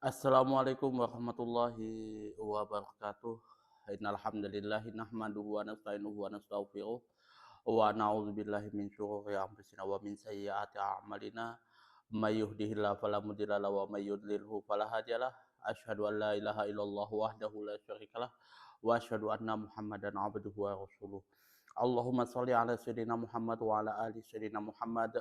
Assalamualaikum warahmatullahi wabarakatuh. Innal hamdalillahi nahmaduhu wa nasta'inuhu wa nastaghfiruh wa na'udzubillahi min syururi anfusina wa min sayyiati a'malina. May yahdihillahu fala mudilla lahu wa may yudlilhu fala hadiyalah. Asyhadu an la ilaha illallah wahdahu la syarikalah wa asyhadu anna Muhammadan abduhu wa rasuluh. Allahumma shalli ala sayyidina Muhammad wa ala ali sayyidina Muhammad.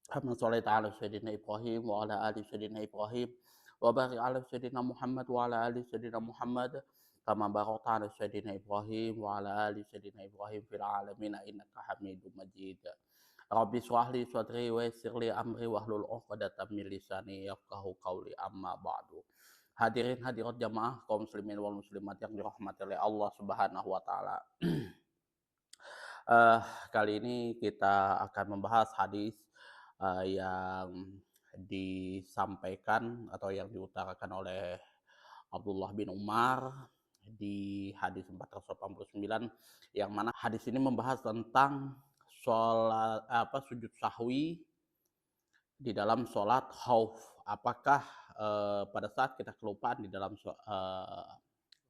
Kama sholaita ala sayyidina Ibrahim wa ala ali sayyidina Ibrahim wa barik ala sayyidina Muhammad wa ala ali sayyidina Muhammad kama barakta ala sayyidina Ibrahim wa ala ali sayyidina Ibrahim fil alamin innaka Hamidum Majid. Rabbi shrah li sadri wa yassir li amri wahlul 'uqdatam min lisani yafqahu qawli amma ba'du. Hadirin hadirat jamaah kaum muslimin wal muslimat yang dirahmati oleh Allah Subhanahu wa taala. Eh, Kali ini kita akan membahas hadis yang disampaikan atau yang diutarakan oleh Abdullah bin Umar di hadis 489, yang mana hadis ini membahas tentang sujud sahwi di dalam sholat khauf. Apakah pada saat kita kelupaan di dalam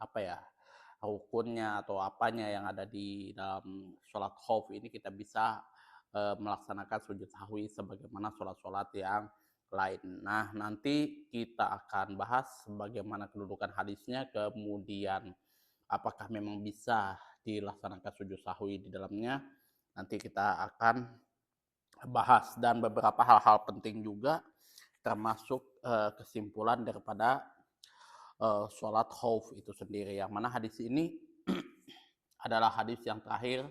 apa ya, rukunnya atau apanya yang ada di dalam sholat khauf ini, kita bisa melaksanakan sujud sahwi sebagaimana sholat-sholat yang lain. Nah, nanti kita akan bahas bagaimana kedudukan hadisnya, kemudian apakah memang bisa dilaksanakan sujud sahwi di dalamnya. Nanti kita akan bahas, dan beberapa hal-hal penting juga, termasuk kesimpulan daripada sholat khauf itu sendiri, yang mana hadis ini adalah hadis yang terakhir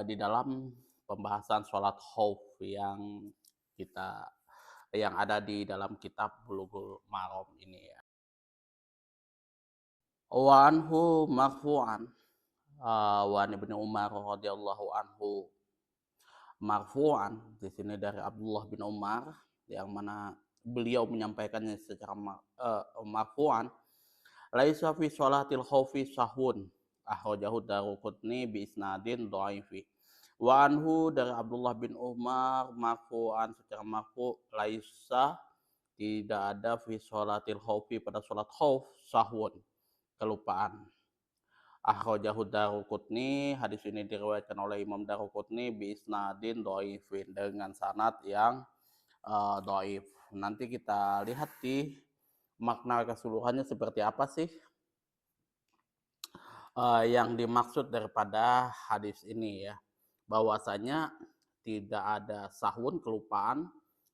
di dalam pembahasan sholat khauf yang ada di dalam kitab Bulughul Maram ini ya. Wa anhu marfu'an, wa ibnu Umar radhiyallahu anhu marfu'an, di sini dari Abdullah bin Umar, yang mana beliau menyampaikannya secara marfu'an, laisa fi sholatil khaufi sahun, akhrajahu Daruqutni bi isnadin dhaifi. Wa anhu, dari Abdullah bin Umar marfu'an, secara marfu', laisa, tidak ada, fi sholatil khaufi, pada sholat khauf, sahun, kelupaan. Akhrajahu Daruqutni, hadis ini diriwayatkan oleh Imam Daruqutni bi isnadin dhaifin, dengan sanad yang dhaif. Nanti kita lihat di makna keseluruhannya seperti apa sih yang dimaksud daripada hadis ini ya. Bahwasanya tidak ada sahun, kelupaan,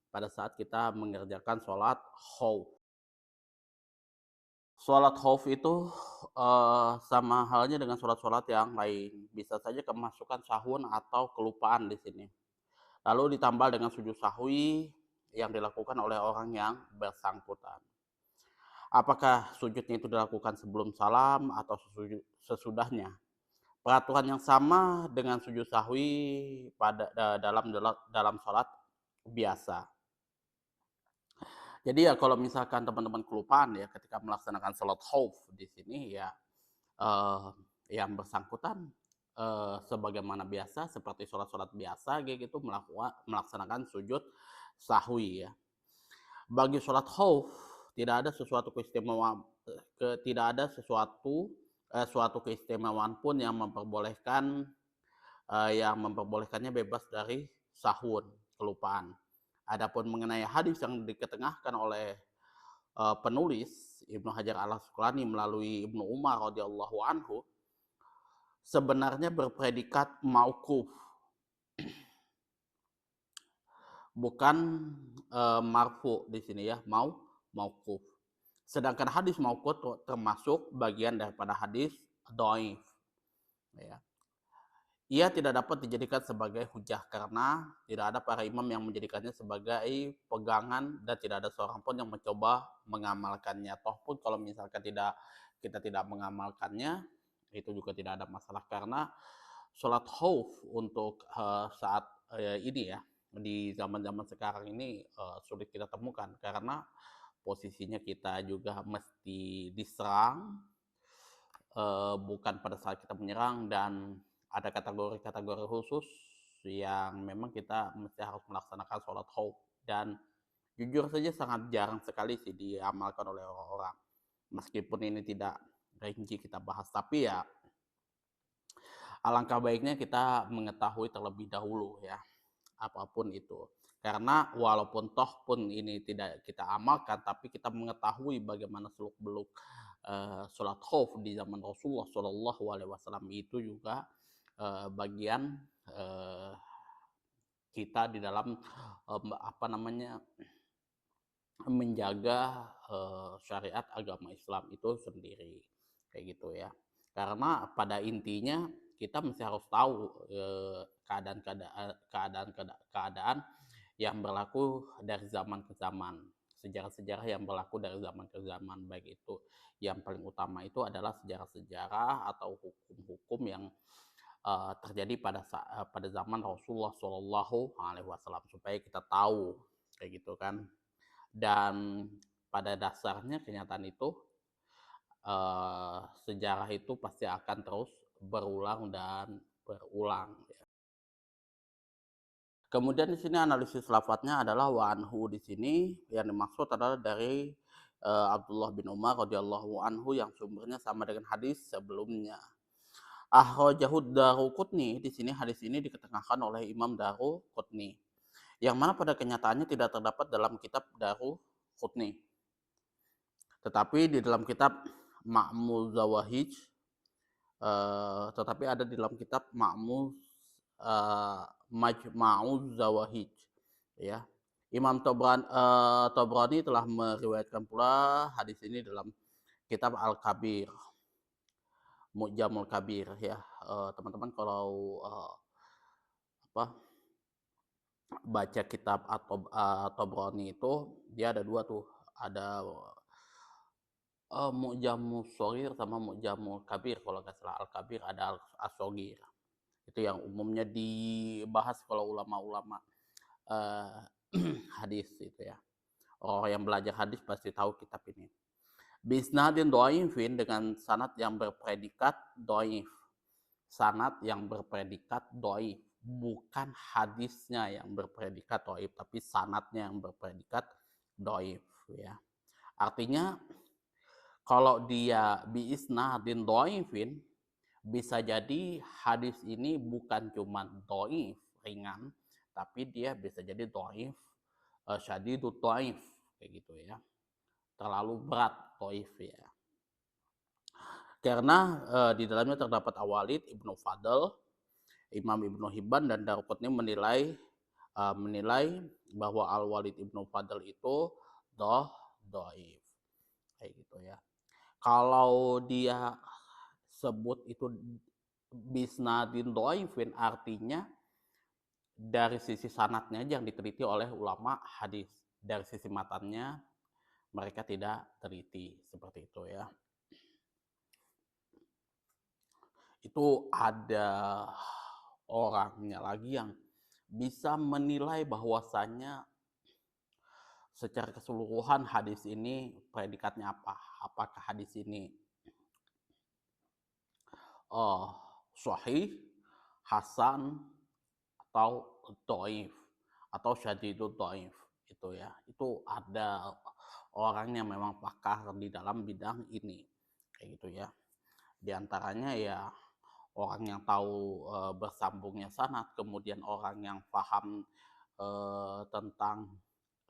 pada saat kita mengerjakan sholat khauf. Sholat khauf itu sama halnya dengan sholat-sholat yang lain. Bisa saja kemasukan sahun atau kelupaan di sini. Lalu ditambah dengan sujud sahwi yang dilakukan oleh orang yang bersangkutan. Apakah sujudnya itu dilakukan sebelum salam atau sesudahnya? Peraturan yang sama dengan sujud sahwi pada dalam sholat biasa. Jadi ya, kalau misalkan teman-teman kelupaan ya ketika melaksanakan sholat khauf di sini ya, eh, yang bersangkutan sebagaimana biasa, seperti sholat-sholat biasa gitu, melaksanakan sujud sahwi ya. Bagi sholat khauf tidak ada sesuatu keistimewaan, suatu keistimewaan pun yang memperbolehkannya bebas dari sahun, kelupaan. Adapun mengenai hadis yang diketengahkan oleh penulis Ibnu Hajar Al-Asqalani melalui Ibnu Umar radhiyallahu anhu, sebenarnya berpredikat mauquf, bukan marfu di sini ya, mauquf. Sedangkan hadis mauquf termasuk bagian daripada hadis dhaif ya. Ia tidak dapat dijadikan sebagai hujah karena tidak ada para imam yang menjadikannya sebagai pegangan, dan tidak ada seorang pun yang mencoba mengamalkannya. Toh pun kalau misalkan kita tidak mengamalkannya, itu juga tidak ada masalah, karena sholat khauf untuk saat ini ya, di zaman-zaman sekarang ini sulit kita temukan, karena posisinya kita juga mesti diserang, bukan pada saat kita menyerang, dan ada kategori-kategori khusus yang memang kita mesti harus melaksanakan sholat khauf, dan jujur saja sangat jarang sekali sih diamalkan oleh orang-orang. Meskipun ini tidak rinci kita bahas, tapi ya alangkah baiknya kita mengetahui terlebih dahulu ya, apapun itu. Karena walaupun toh pun ini tidak kita amalkan, tapi kita mengetahui bagaimana seluk-beluk sholat khauf di zaman Rasulullah Shallallahu Alaihi Wasallam itu juga bagian eh, kita di dalam apa namanya menjaga syariat agama Islam itu sendiri kayak gitu ya. Karena pada intinya kita mesti harus tahu keadaan-keadaan yang berlaku dari zaman ke zaman, sejarah-sejarah yang berlaku dari zaman ke zaman, baik itu yang paling utama itu adalah sejarah-sejarah atau hukum-hukum yang terjadi pada zaman Rasulullah Shallallahu Alaihi Wasallam supaya kita tahu kayak gitu kan. Dan pada dasarnya kenyataan itu sejarah itu pasti akan terus berulang dan berulang. Kemudian di sini analisis lafadznya adalah wa anhu. Di sini yang dimaksud adalah dari Abdullah bin Umar radhiyallahu anhu yang sumbernya sama dengan hadis sebelumnya. Akhrajahu Daruqutni. Di sini hadis ini diketengahkan oleh Imam Daruqutni, yang mana pada kenyataannya tidak terdapat dalam kitab Daruqutni. Tetapi di dalam kitab Ma'mul Zawahij, tetapi ada di dalam kitab Ma'mul Majma'uz Zawahij, ya. Imam Tabrani telah meriwayatkan pula hadis ini dalam kitab Al-Kabir, Mu'jamul Kabir, ya. Teman-teman kalau apa baca kitab atau Tabrani itu dia ada dua tuh, ada Mu'jamus Shaghir sama Mu'jamul Kabir. Kalau nggak salah Al-Kabir, ada As-Shaghir. Itu yang umumnya dibahas kalau ulama-ulama uh, hadis itu ya. Orang yang belajar hadis pasti tahu kitab ini. Bisnadin do'ifin, dengan sanad yang berpredikat do'if. Sanad yang berpredikat do'if. Bukan hadisnya yang berpredikat do'if, tapi sanadnya yang berpredikat do'if. Ya. Artinya kalau dia biisnadin do'ifin, bisa jadi hadis ini bukan cuma do'if ringan, tapi dia bisa jadi do'if syadidut do'if kayak gitu ya, terlalu berat do'if ya. Karena di dalamnya terdapat Awalid Ibnu Fadl, Imam Ibnu Hibban dan Daruqutni menilai bahwa Al-Walid Ibnu Fadl itu do'if kayak gitu ya. Kalau dia sebut itu bisnadin do'ifin, artinya dari sisi sanatnya aja yang diteliti oleh ulama hadis, dari sisi matannya mereka tidak teliti seperti itu ya. Itu ada orangnya lagi yang bisa menilai bahwasannya secara keseluruhan hadis ini predikatnya apa, apakah hadis ini sahih, hasan, atau doif, atau syadidud doif, itu ya. Itu ada orang yang memang pakar di dalam bidang ini kayak gitu ya. Di antaranya ya orang yang tahu bersambungnya sanad, kemudian orang yang paham tentang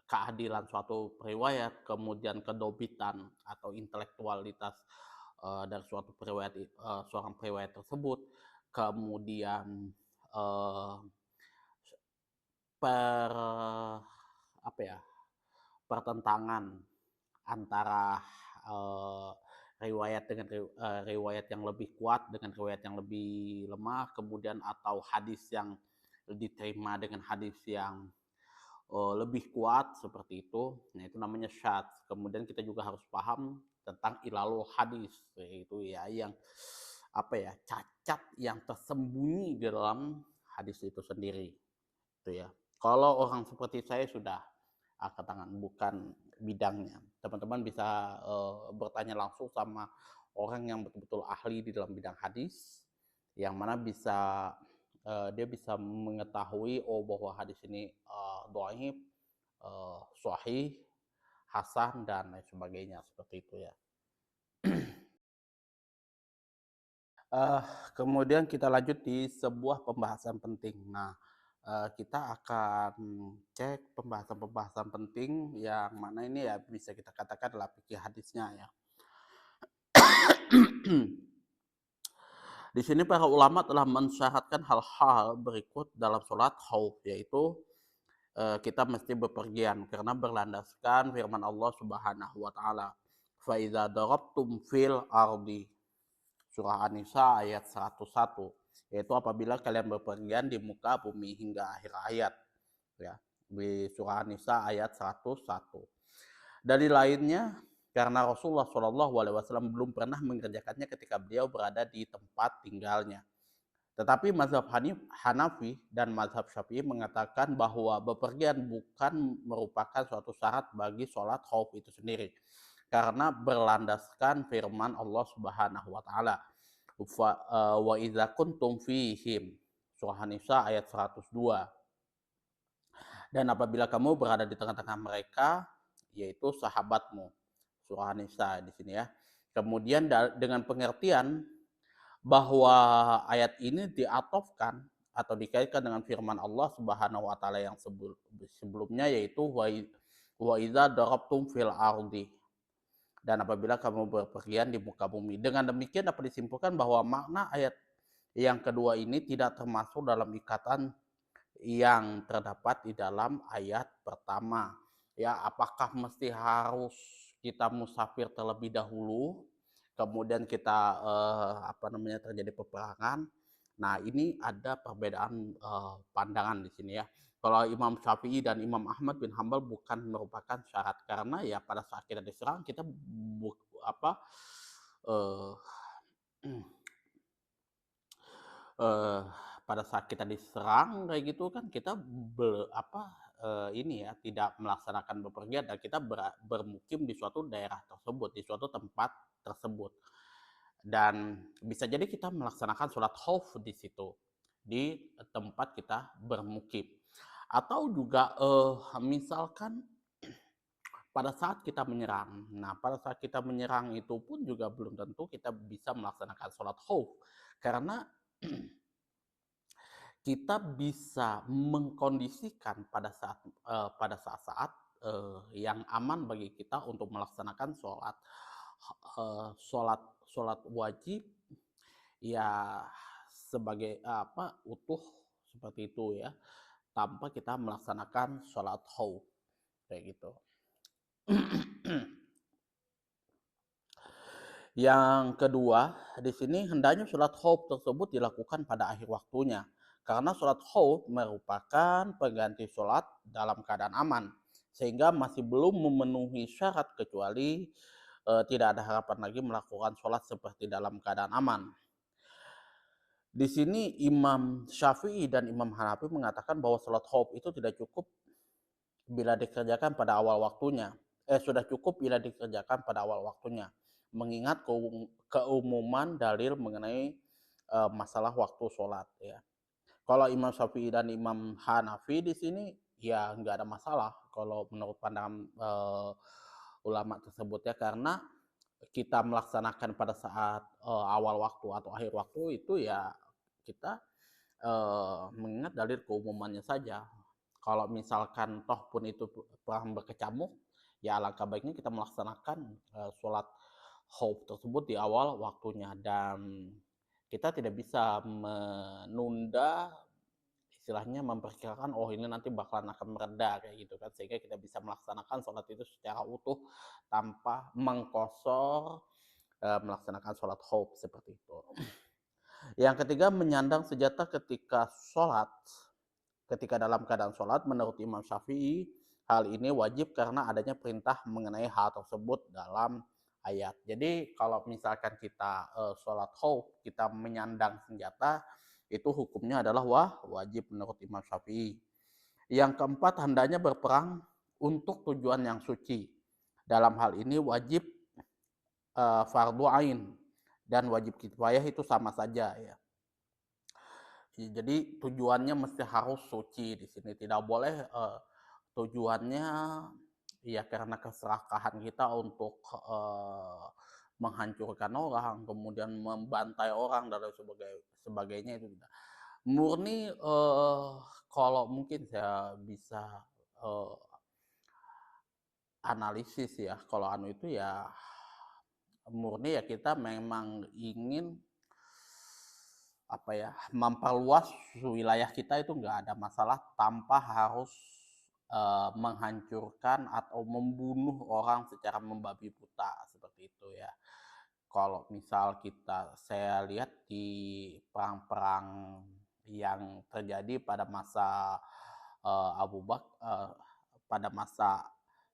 keadilan suatu riwayat, kemudian kedobitan atau intelektualitas dari suatu periwayat, seorang periwayat tersebut, kemudian per apa ya pertentangan antara riwayat dengan riwayat yang lebih kuat dengan riwayat yang lebih lemah, kemudian atau hadis yang diterima dengan hadis yang lebih kuat seperti itu. Nah, itu namanya syadz. Kemudian kita juga harus paham tentang ilalul hadis, yaitu ya yang apa ya cacat yang tersembunyi di dalam hadis itu sendiri. Itu ya. Kalau orang seperti saya sudah angkat tangan, bukan bidangnya. Teman-teman bisa bertanya langsung sama orang yang betul-betul ahli di dalam bidang hadis, yang mana bisa dia bisa mengetahui bahwa hadis ini dhaif, sahih, hasan dan lain sebagainya seperti itu ya. Uh, Kemudian kita lanjut di sebuah pembahasan penting. Nah, kita akan cek pembahasan-pembahasan penting yang mana ini ya bisa kita katakan adalah fikih hadisnya ya. Di sini para ulama telah mensyaratkan hal-hal berikut dalam sholat khauf, yaitu kita mesti bepergian karena berlandaskan firman Allah Subhanahu wa taala. Fa idza darabtum fil ardi. Surah An-Nisa ayat 101, yaitu apabila kalian bepergian di muka bumi hingga akhir ayat ya. Di surah An-Nisa ayat 101. Dari lainnya karena Rasulullah SAW belum pernah mengerjakannya ketika beliau berada di tempat tinggalnya. Tetapi mazhab Hanafi dan mazhab Syafi'i mengatakan bahwa bepergian bukan merupakan suatu syarat bagi sholat khauf itu sendiri. Karena berlandaskan firman Allah Subhanahu wa taala. Wa idza kuntum fihim. Surah An-Nisa ayat 102. Dan apabila kamu berada di tengah-tengah mereka, yaitu sahabatmu. Surah An-Nisa di sini ya. Kemudian dengan pengertian bahwa ayat ini diatofkan atau dikaitkan dengan firman Allah Subhanahu wa taala yang sebelumnya, yaitu wa idza darabtum fil ardi. Dan apabila kamu berpergian di muka bumi. Dengan demikian dapat disimpulkan bahwa makna ayat yang kedua ini tidak termasuk dalam ikatan yang terdapat di dalam ayat pertama. Ya, apakah mesti harus kita musafir terlebih dahulu, kemudian kita terjadi peperangan? Nah, ini ada perbedaan pandangan di sini ya. Kalau Imam Syafi'i dan Imam Ahmad bin Hambal bukan merupakan syarat, karena ya pada saat kita diserang kita uh, pada saat kita diserang kayak gitu kan kita ini ya tidak melaksanakan bepergian dan kita bermukim di suatu daerah tersebut, di suatu tempat tersebut. Dan bisa jadi kita melaksanakan sholat khauf di situ, di tempat kita bermukim. Atau juga misalkan pada saat kita menyerang. Nah, pada saat kita menyerang itu pun juga belum tentu kita bisa melaksanakan sholat khauf. Karena kita bisa mengkondisikan pada saat-saat yang aman bagi kita untuk melaksanakan sholat wajib ya sebagai utuh seperti itu ya, tanpa kita melaksanakan sholat khauf kayak gitu. Yang kedua, di sini hendaknya sholat khauf tersebut dilakukan pada akhir waktunya. Karena sholat khauf merupakan pengganti sholat dalam keadaan aman. Sehingga masih belum memenuhi syarat kecuali tidak ada harapan lagi melakukan sholat seperti dalam keadaan aman. Di sini Imam Syafi'i dan Imam Hanafi mengatakan bahwa sholat khauf itu tidak cukup bila dikerjakan pada awal waktunya. Sudah cukup bila dikerjakan pada awal waktunya. Mengingat keumuman dalil mengenai masalah waktu sholat ya. Kalau Imam Syafi'i dan Imam Hanafi di sini ya nggak ada masalah kalau menurut pandangan ulama tersebut ya, karena kita melaksanakan pada saat awal waktu atau akhir waktu itu ya kita mengingat dalil keumumannya saja. Kalau misalkan toh pun itu perang berkecamuk, ya alangkah baiknya kita melaksanakan sholat khauf tersebut di awal waktunya, dan kita tidak bisa menunda, istilahnya memperkirakan oh ini nanti bakalan akan mereda kayak gitu kan, sehingga kita bisa melaksanakan sholat itu secara utuh tanpa mengkosor melaksanakan sholat khauf seperti itu. Yang ketiga, menyandang senjata ketika sholat. Ketika dalam keadaan sholat, menurut Imam Syafi'i, hal ini wajib karena adanya perintah mengenai hal tersebut dalam ayat. Jadi kalau misalkan kita sholat khauf, kita menyandang senjata, itu hukumnya adalah wajib menurut Imam Syafi'i. Yang keempat, hendaknya berperang untuk tujuan yang suci. Dalam hal ini wajib fardu ain dan wajib kifayah itu sama saja ya. Jadi tujuannya mesti harus suci di sini, tidak boleh tujuannya ya karena keserakahan kita untuk menghancurkan orang, kemudian membantai orang dan sebagainya itu tidak. Murni kalau mungkin saya bisa analisis ya, kalau itu ya murni ya kita memang ingin apa ya, memperluas wilayah kita itu nggak ada masalah tanpa harus menghancurkan atau membunuh orang secara membabi buta seperti itu ya. Kalau misal saya lihat di perang-perang yang terjadi pada masa Abu pada masa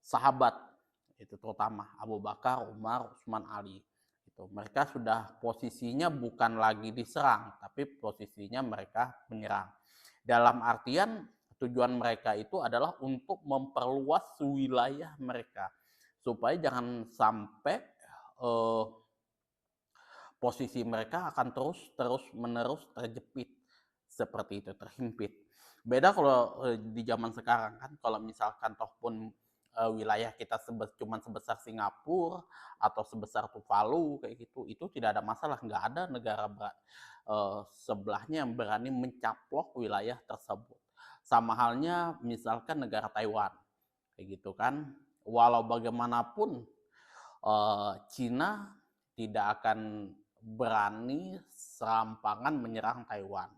sahabat itu terutama Abu Bakar, Umar, Utsman, Ali. Itu mereka sudah posisinya bukan lagi diserang, tapi posisinya mereka menyerang. Dalam artian tujuan mereka itu adalah untuk memperluas wilayah mereka supaya jangan sampai posisi mereka akan terus menerus terjepit seperti itu, terhimpit. Beda kalau di zaman sekarang kan, kalau misalkan toh pun wilayah kita cuma sebesar Singapura atau sebesar Tuvalu kayak gitu, itu tidak ada masalah, nggak ada negara sebelahnya yang berani mencaplok wilayah tersebut. Sama halnya misalkan negara Taiwan kayak gitu kan, walau bagaimanapun Cina tidak akan berani serampangan menyerang Taiwan.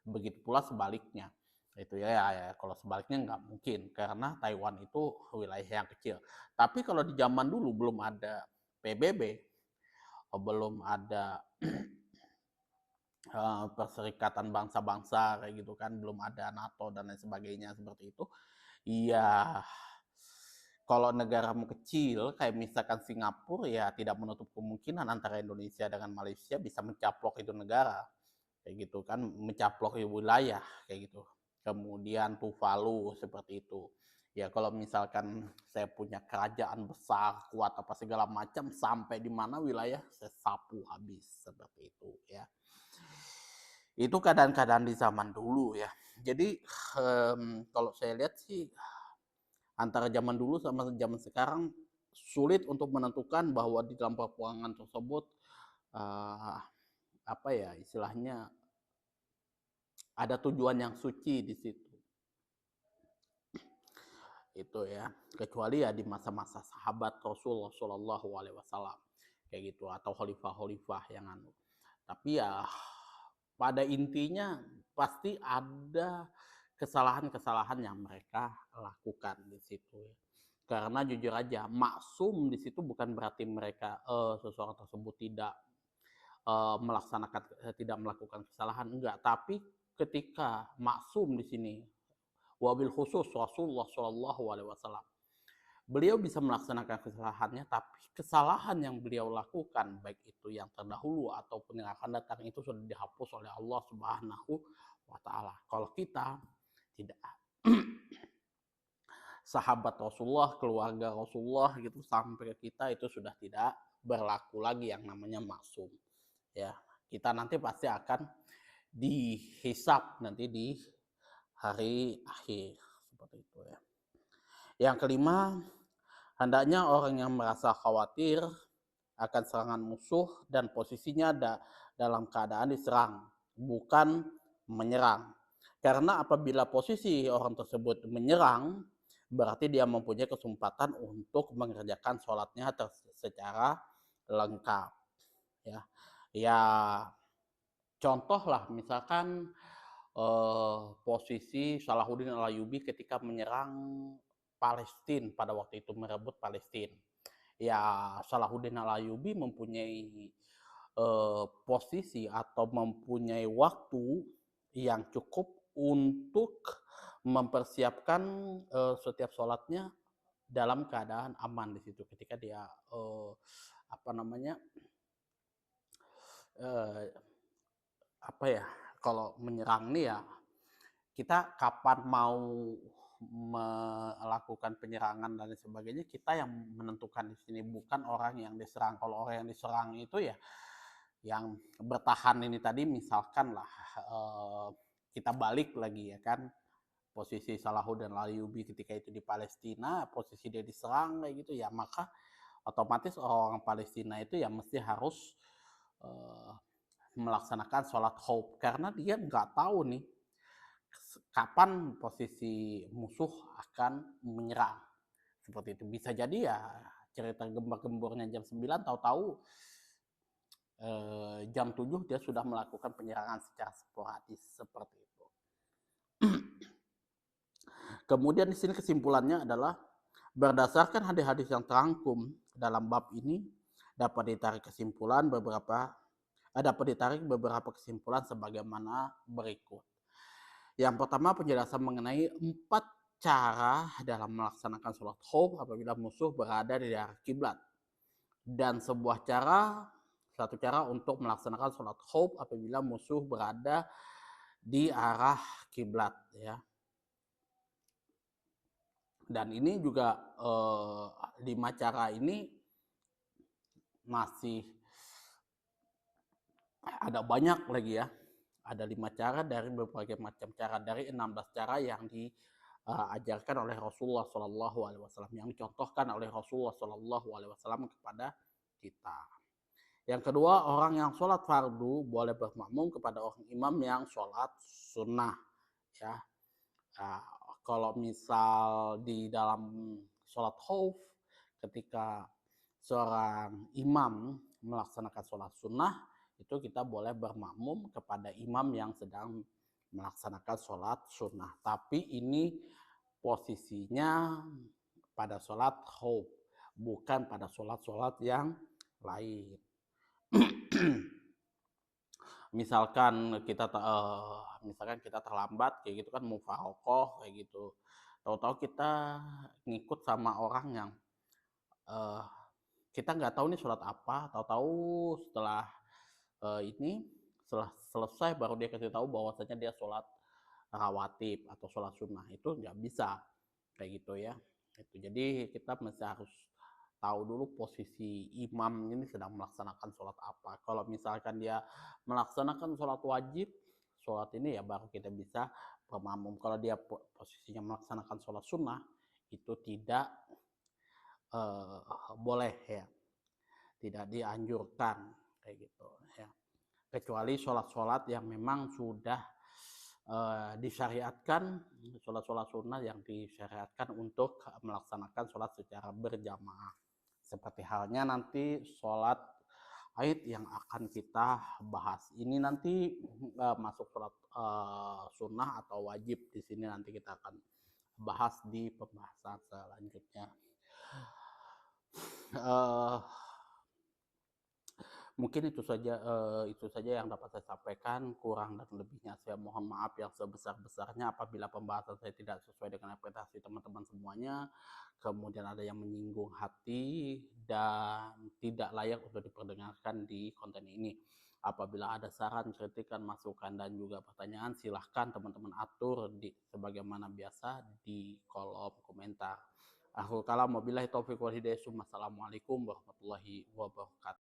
Begitu pula sebaliknya. Itu ya kalau sebaliknya nggak mungkin karena Taiwan itu wilayah yang kecil. Tapi kalau di zaman dulu belum ada PBB, belum ada perserikatan bangsa-bangsa kayak gitu kan, belum ada NATO dan lain sebagainya seperti itu. Iya, kalau negaramu kecil kayak misalkan Singapura ya tidak menutup kemungkinan antara Indonesia dengan Malaysia bisa mencaplok itu negara kayak gitu kan, mencaplok wilayah kayak gitu. Kemudian Tuvalu seperti itu. Ya kalau misalkan saya punya kerajaan besar, kuat apa segala macam, sampai di mana wilayah saya sapu habis seperti itu ya. Itu keadaan-keadaan di zaman dulu ya. Jadi kalau saya lihat sih antara zaman dulu sama zaman sekarang sulit untuk menentukan bahwa di dalam peperangan tersebut apa ya istilahnya ada tujuan yang suci di situ. Itu ya, kecuali ya di masa-masa sahabat Rasulullah Shallallahu Alaihi Wasallam kayak gitu atau khalifah-khalifah yang anu. Tapi ya pada intinya pasti ada kesalahan-kesalahan yang mereka lakukan di situ ya. Karena jujur aja maksum di situ bukan berarti mereka seseorang tersebut tidak melakukan kesalahan, enggak, tapi ketika maksum di sini wabil khusus Rasulullah Shallallahu Alaihi Wasallam, beliau bisa melaksanakan kesalahannya, tapi kesalahan yang beliau lakukan baik itu yang terdahulu ataupun yang akan datang itu sudah dihapus oleh Allah Subhanahu wa Ta'ala. Kalau kita tidak sahabat Rasulullah, keluarga Rasulullah gitu sampai ke kita itu sudah tidak berlaku lagi yang namanya maksum. Ya, kita nanti pasti akan dihisap nanti di hari akhir seperti itu ya. Yang kelima, hendaknya orang yang merasa khawatir akan serangan musuh dan posisinya dalam keadaan diserang, bukan menyerang. Karena apabila posisi orang tersebut menyerang, berarti dia mempunyai kesempatan untuk mengerjakan sholatnya secara lengkap. Ya, contoh lah misalkan posisi Salahuddin Al-Ayyubi ketika menyerang Palestina pada waktu itu, merebut Palestina. Ya Salahuddin Al-Ayyubi mempunyai posisi atau mempunyai waktu yang cukup untuk mempersiapkan setiap sholatnya dalam keadaan aman di situ ketika dia kalau menyerang nih ya kita kapan mau melakukan penyerangan dan sebagainya kita yang menentukan di sini, bukan orang yang diserang. Kalau orang yang diserang itu ya yang bertahan ini tadi misalkan lah kita balik lagi ya kan posisi Salahuddin Ayyubi ketika itu di Palestina, posisi dia diserang kayak gitu ya, maka otomatis orang Palestina itu ya mesti harus eh, melaksanakan sholat khauf karena dia nggak tahu nih kapan posisi musuh akan menyerang. Seperti itu. Bisa jadi ya cerita gembar-gembornya jam 9 tahu-tahu jam 7 dia sudah melakukan penyerangan secara sporadis seperti itu. Kemudian di sini kesimpulannya adalah berdasarkan hadis-hadis yang terangkum dalam bab ini dapat ditarik beberapa kesimpulan sebagaimana berikut. Yang pertama, penjelasan mengenai 4 cara dalam melaksanakan sholat khauf apabila musuh berada di arah kiblat, dan satu cara untuk melaksanakan sholat khauf apabila musuh berada di arah kiblat ya. Dan ini juga 5 cara ini masih ada banyak lagi ya. Ada 5 cara dari berbagai macam cara, dari 16 cara yang diajarkan oleh Rasulullah SAW, yang dicontohkan oleh Rasulullah SAW kepada kita. Yang kedua, orang yang sholat fardu boleh bermakmum kepada orang imam yang sholat sunnah ya. Nah, kalau misal di dalam sholat khauf ketika seorang imam melaksanakan sholat sunnah, itu kita boleh bermakmum kepada imam yang sedang melaksanakan sholat sunnah. Tapi ini posisinya pada sholat khauf, bukan pada sholat-sholat yang lain. misalkan kita terlambat kayak gitu kan, mufarokoh kayak gitu, tahu-tahu kita ngikut sama orang yang kita nggak tahu nih sholat apa, tahu-tahu setelah selesai baru dia kasih tahu bahwasanya dia sholat rawatib atau sholat sunnah, itu nggak bisa kayak gitu ya. Itu jadi kita mesti harus tahu dulu posisi imam ini sedang melaksanakan sholat apa. Kalau misalkan dia melaksanakan sholat wajib, sholat ini ya baru kita bisa bermakmum. Kalau dia posisinya melaksanakan sholat sunnah, itu tidak boleh ya, tidak dianjurkan kayak gitu ya. Kecuali sholat-sholat yang memang sudah disyariatkan, sholat-sholat sunnah yang disyariatkan untuk melaksanakan sholat secara berjamaah. Seperti halnya nanti sholat Aid yang akan kita bahas. Ini nanti masuk sholat sunnah atau wajib. Di sini nanti kita akan bahas di pembahasan selanjutnya. Mungkin itu saja yang dapat saya sampaikan. Kurang dan lebihnya saya mohon maaf yang sebesar-besarnya apabila pembahasan saya tidak sesuai dengan ekspektasi teman-teman semuanya, kemudian ada yang menyinggung hati dan tidak layak untuk diperdengarkan di konten ini. Apabila ada saran, kritikan, masukan, dan juga pertanyaan, silahkan teman-teman atur sebagaimana biasa di kolom komentar. Akhirul kalam, wabillahi taufiq wal hidayah. Assalamualaikum warahmatullahi wabarakatuh.